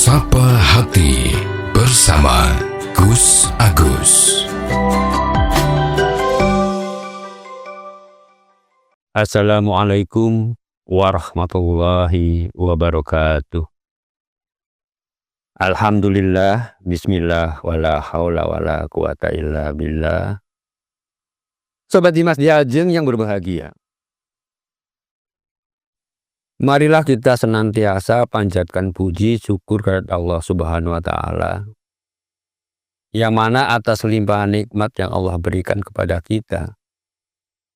Sapa Hati bersama Gus Agus. Assalamualaikum warahmatullahi wabarakatuh. Alhamdulillah, bismillah, wala haula wala quwata illa billah. Sobat Dimas Diajeng yang berbahagia, marilah kita senantiasa panjatkan puji syukur kepada Allah Subhanahu wa Ta'ala, yang mana atas limpahan nikmat yang Allah berikan kepada kita,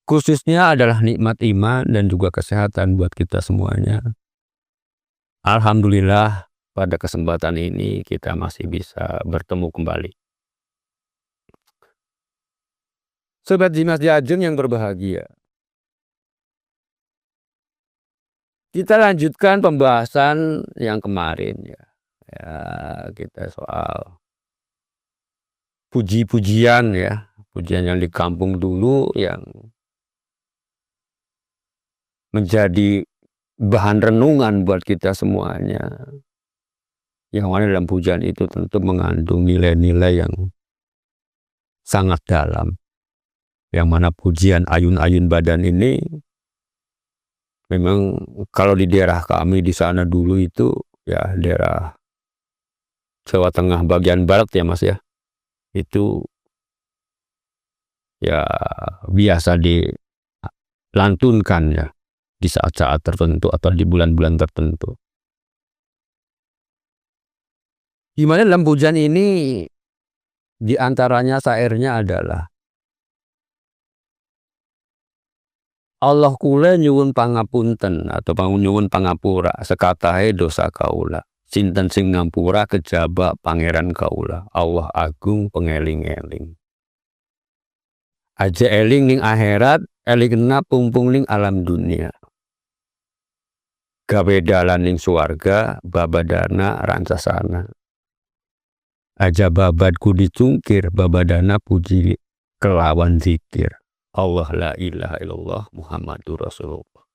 khususnya adalah nikmat iman dan juga kesehatan buat kita semuanya. Alhamdulillah, pada kesempatan ini kita masih bisa bertemu kembali. Sobat Dimas Diajeng yang berbahagia, kita lanjutkan pembahasan yang kemarin ya. Kita soal puji-pujian ya, pujian yang di kampung dulu yang menjadi bahan renungan buat kita semuanya. Yang mana dalam pujian itu tentu mengandung nilai-nilai yang sangat dalam. Yang mana pujian ayun-ayun badan ini memang kalau di daerah kami di sana dulu itu ya daerah Jawa Tengah bagian barat ya Mas ya, itu ya biasa dilantunkan ya di saat-saat tertentu atau di bulan-bulan tertentu. Gimana dalam pujian ini diantaranya syairnya adalah Allah kula nyuwun pangapunten atau nyuwun pangapura sekatahe dosa kaula. Sinten sing ngampura kejaba pangeran kaula. Allah agung pengeling-eling. Aja eling ning akhirat, elingna pumpung ning alam dunia. Gawe dalan ning swarga, babadana rancasana. Aja babadku dicungkir, babadana puji kelawan zikir. Allah la ilaha illallah Muhammadur Rasulullah.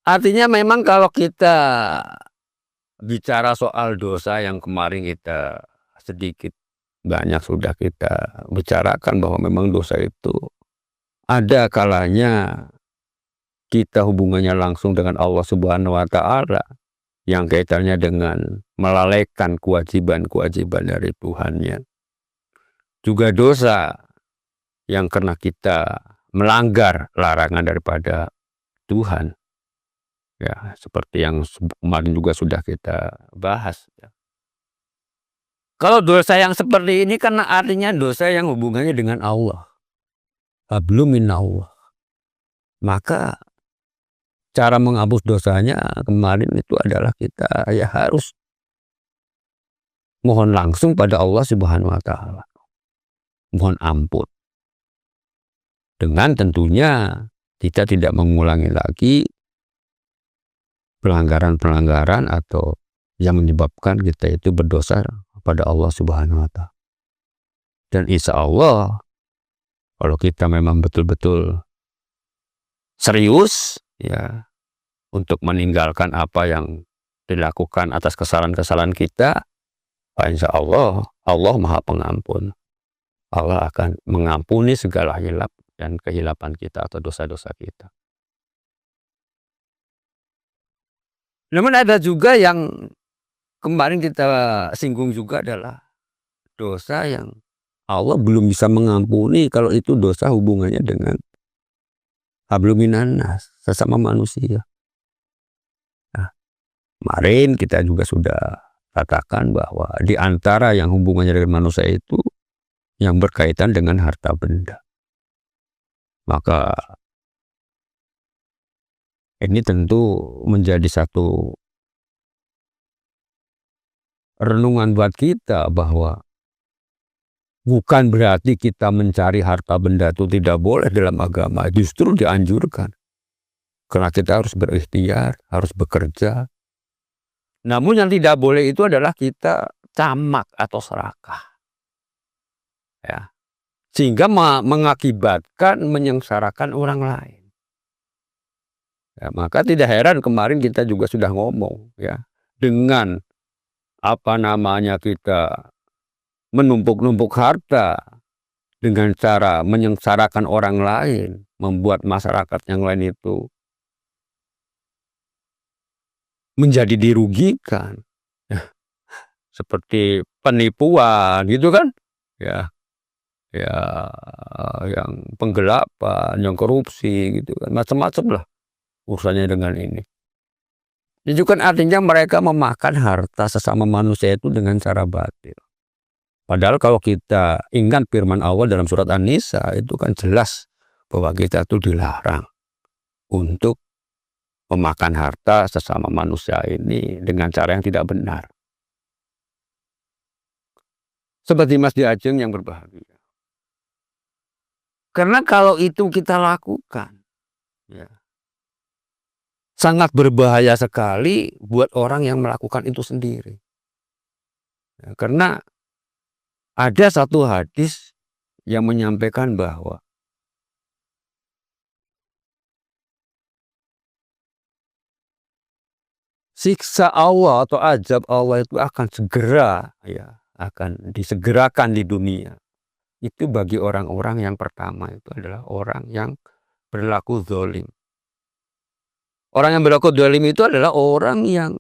Artinya memang kalau kita bicara soal dosa yang kemarin kita sedikit banyak sudah kita bicarakan bahwa memang dosa itu ada kalanya kita hubungannya langsung dengan Allah Subhanahu wa Ta'ala yang kaitannya dengan melalaikan kewajiban-kewajiban dari Tuhannya. Juga dosa yang karena kita melanggar larangan daripada Tuhan. Ya, seperti yang kemarin juga sudah kita bahas. Ya. Kalau dosa yang seperti ini kan artinya dosa yang hubungannya dengan Allah. Hablum minallah. Maka cara menghapus dosanya kemarin itu adalah kita ya harus mohon langsung pada Allah Subhanahu wa Ta'ala. Mohon ampun. Dengan tentunya kita tidak mengulangi lagi pelanggaran-pelanggaran atau yang menyebabkan kita itu berdosa pada Allah Subhanahu wa Ta'ala. Dan insya Allah kalau kita memang betul-betul serius ya untuk meninggalkan apa yang dilakukan atas kesalahan-kesalahan kita, insya Allah Allah Maha Pengampun. Allah akan mengampuni segala hilap dan kehilapan kita atau dosa-dosa kita. Namun ada juga yang kemarin kita singgung juga adalah dosa yang Allah belum bisa mengampuni kalau itu dosa hubungannya dengan hablum minannas, sesama manusia. Nah, kemarin kita juga sudah katakan bahwa di antara yang hubungannya dengan manusia itu yang berkaitan dengan harta benda. Maka ini tentu menjadi satu renungan buat kita bahwa bukan berarti kita mencari harta benda itu tidak boleh dalam agama, justru dianjurkan. Karena kita harus berikhtiar, harus bekerja. Namun yang tidak boleh itu adalah kita camak atau serakah. Ya. Sehingga mengakibatkan menyengsarakan orang lain. Ya, maka tidak heran kemarin kita juga sudah ngomong ya, dengan apa namanya, kita menumpuk-numpuk harta dengan cara menyengsarakan orang lain, membuat masyarakat yang lain itu menjadi dirugikan, ya, seperti penipuan gitu kan, ya ya yang penggelapan, yang korupsi gitu kan, macam-macam lah urusannya dengan ini. Itu kan artinya mereka memakan harta sesama manusia itu dengan cara batil. Padahal kalau kita ingat firman Allah dalam surat An-Nisa itu kan jelas bahwa kita itu dilarang untuk memakan harta sesama manusia ini dengan cara yang tidak benar. Seperti Mas Diajeng yang berbahagia. Karena kalau itu kita lakukan, ya, sangat berbahaya sekali buat orang yang melakukan itu sendiri. Ya, karena ada satu hadis yang menyampaikan bahwa siksa Allah atau azab Allah itu akan segera, ya, akan disegerakan di dunia. Itu bagi orang-orang yang pertama itu adalah orang yang berlaku zalim. Orang yang berlaku zalim itu adalah orang yang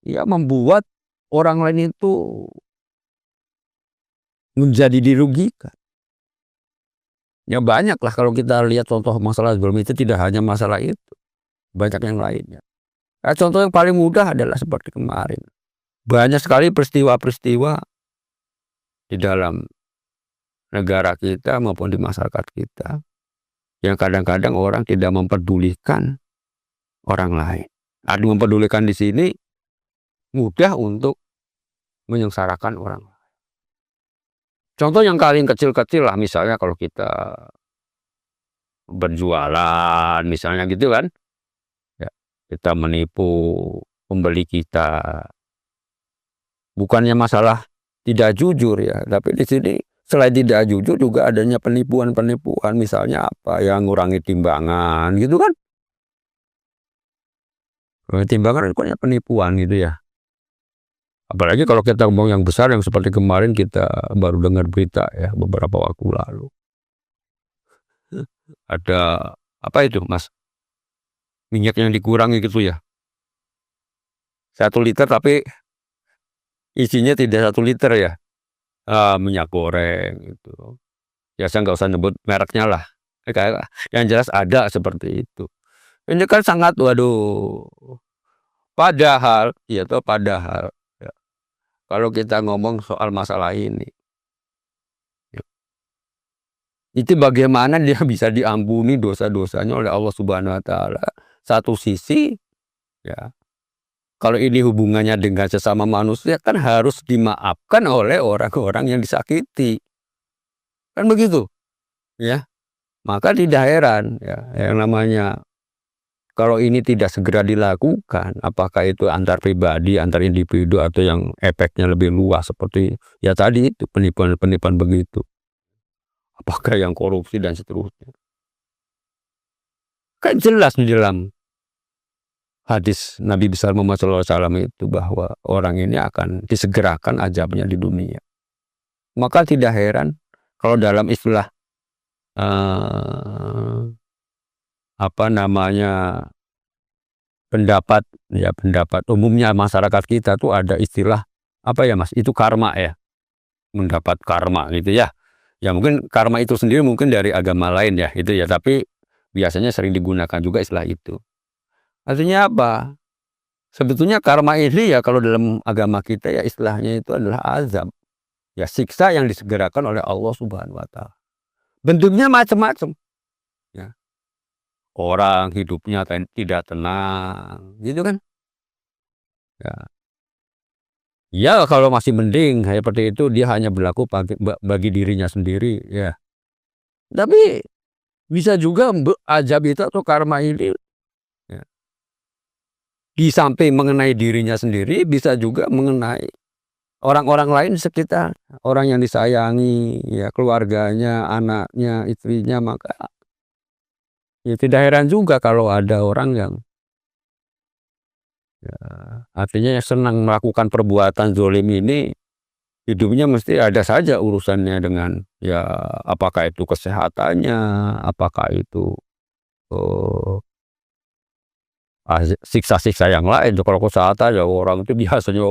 membuat orang lain itu menjadi dirugikan. Ya banyaklah kalau kita lihat contoh masalah zalim itu tidak hanya masalah itu, banyak yang lainnya. Contoh yang paling mudah adalah seperti kemarin. Banyak sekali peristiwa-peristiwa di dalam negara kita maupun di masyarakat kita yang kadang-kadang orang tidak mempedulikan orang lain. Arti mempedulikan di sini mudah untuk menyengsarakan orang lain. Contoh yang paling kecil-kecil lah, misalnya kalau kita berjualan misalnya gitu kan, ya, kita menipu pembeli kita. Bukannya masalah tidak jujur ya, tapi di sini selain tidak jujur juga adanya penipuan-penipuan, misalnya apa, yang ngurangi timbangan gitu kan. Timbangan itu kan ya penipuan gitu ya. Apalagi kalau kita ngomong yang besar yang seperti kemarin kita baru dengar berita ya beberapa waktu lalu. Ada apa itu Mas, minyak yang dikurangi gitu ya. 1 liter tapi isinya tidak 1 liter ya. Minyak goreng gitu. Ya saya nggak usah nyebut mereknya lah. Kayak yang jelas ada seperti itu. Ini kan sangat waduh. Padahal ya, kalau kita ngomong soal masalah ini, ya, itu bagaimana dia bisa diampuni dosa-dosanya oleh Allah Subhanahu Wa Taala. Satu sisi, ya, kalau ini hubungannya dengan sesama manusia kan harus dimaafkan oleh orang-orang yang disakiti, kan begitu, ya. Maka tidak heran, ya, yang namanya kalau ini tidak segera dilakukan, apakah itu antar pribadi, antar individu, atau yang efeknya lebih luas seperti ya tadi itu penipuan-penipuan begitu. Apakah yang korupsi dan seterusnya. Kan jelas di dalam hadis Nabi besar Muhammad SAW itu bahwa orang ini akan disegerakan azabnya di dunia. Maka tidak heran kalau dalam istilah apa namanya, pendapat umumnya masyarakat kita tuh ada istilah apa ya Mas, itu karma ya, mendapat karma gitu ya. Ya mungkin karma itu sendiri mungkin dari agama lain ya itu ya, tapi biasanya sering digunakan juga istilah itu. Artinya apa? Sebetulnya karma ini ya kalau dalam agama kita ya istilahnya itu adalah azab. Ya siksa yang disegerakan oleh Allah Subhanahu Wa Taala. Bentuknya macam-macam. Ya. Orang hidupnya tidak tenang, gitu kan? Ya. Ya kalau masih mending seperti itu dia hanya berlaku bagi dirinya sendiri, ya. Tapi bisa juga azab itu atau karma ini, ya, di samping mengenai dirinya sendiri bisa juga mengenai orang-orang lain di sekitar, orang yang disayangi, ya keluarganya, anaknya, istrinya, maka Ya tidak heran juga kalau ada orang yang ya, artinya yang senang melakukan perbuatan zalim ini, hidupnya mesti ada saja urusannya dengan ya apakah itu kesehatannya, apakah itu siksa-siksa yang lain. Kalau kesehatan ya orang itu biasanya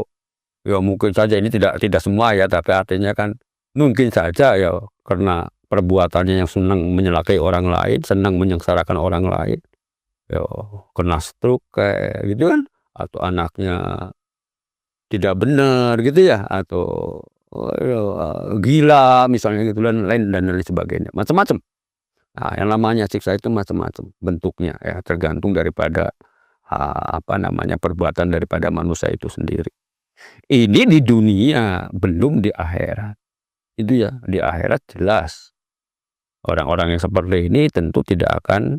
ya mungkin saja ini tidak semua ya, tapi artinya kan mungkin saja ya karena perbuatannya yang senang menyelakai orang lain, senang menyengsarakan orang lain, ya kena stroke kayak gitu kan, atau anaknya tidak benar gitu ya, atau gila misalnya gitu dan lain sebagainya, macam-macam. Nah, yang namanya siksa itu macam-macam bentuknya ya, tergantung daripada perbuatan daripada manusia itu sendiri. Ini di dunia, belum di akhirat. Itu ya, di akhirat jelas orang-orang yang seperti ini tentu tidak akan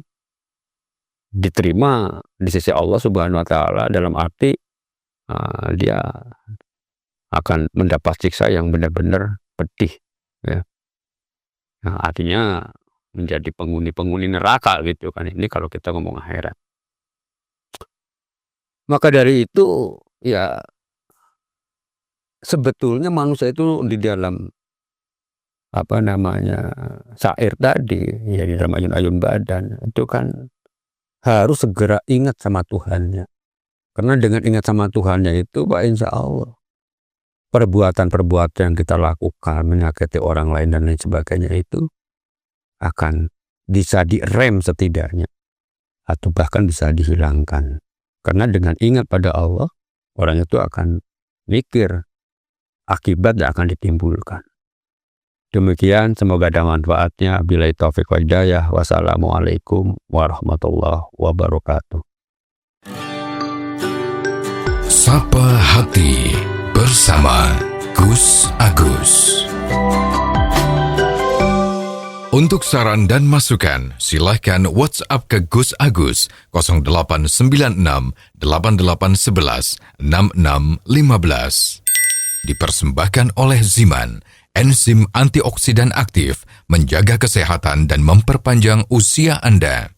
diterima di sisi Allah Subhanahu wa taala, dalam arti dia akan mendapat siksa yang benar-benar pedih ya. Nah, artinya menjadi penghuni neraka gitu kan, ini kalau kita ngomong akhirat. Maka dari itu ya sebetulnya manusia itu di dalam syair tadi ya, di dalam ayun-ayun badan itu kan harus segera ingat sama Tuhannya. Karena dengan ingat sama Tuhannya itu Pak, insya Allah perbuatan-perbuatan yang kita lakukan menyakiti orang lain dan lain sebagainya itu akan bisa direm setidaknya, atau bahkan bisa dihilangkan. Karena dengan ingat pada Allah, orang itu akan mikir akibat yang akan ditimbulkan. Demikian, semoga ada manfaatnya. Billahi taufiq wal hidayah. Wassalamualaikum warahmatullahi wabarakatuh. Sapa Hati bersama Gus Agus. Untuk saran dan masukan, silahkan WhatsApp ke Gus Agus 0896 8811 6615. Dipersembahkan oleh Ziman, enzim antioksidan aktif, menjaga kesehatan dan memperpanjang usia Anda.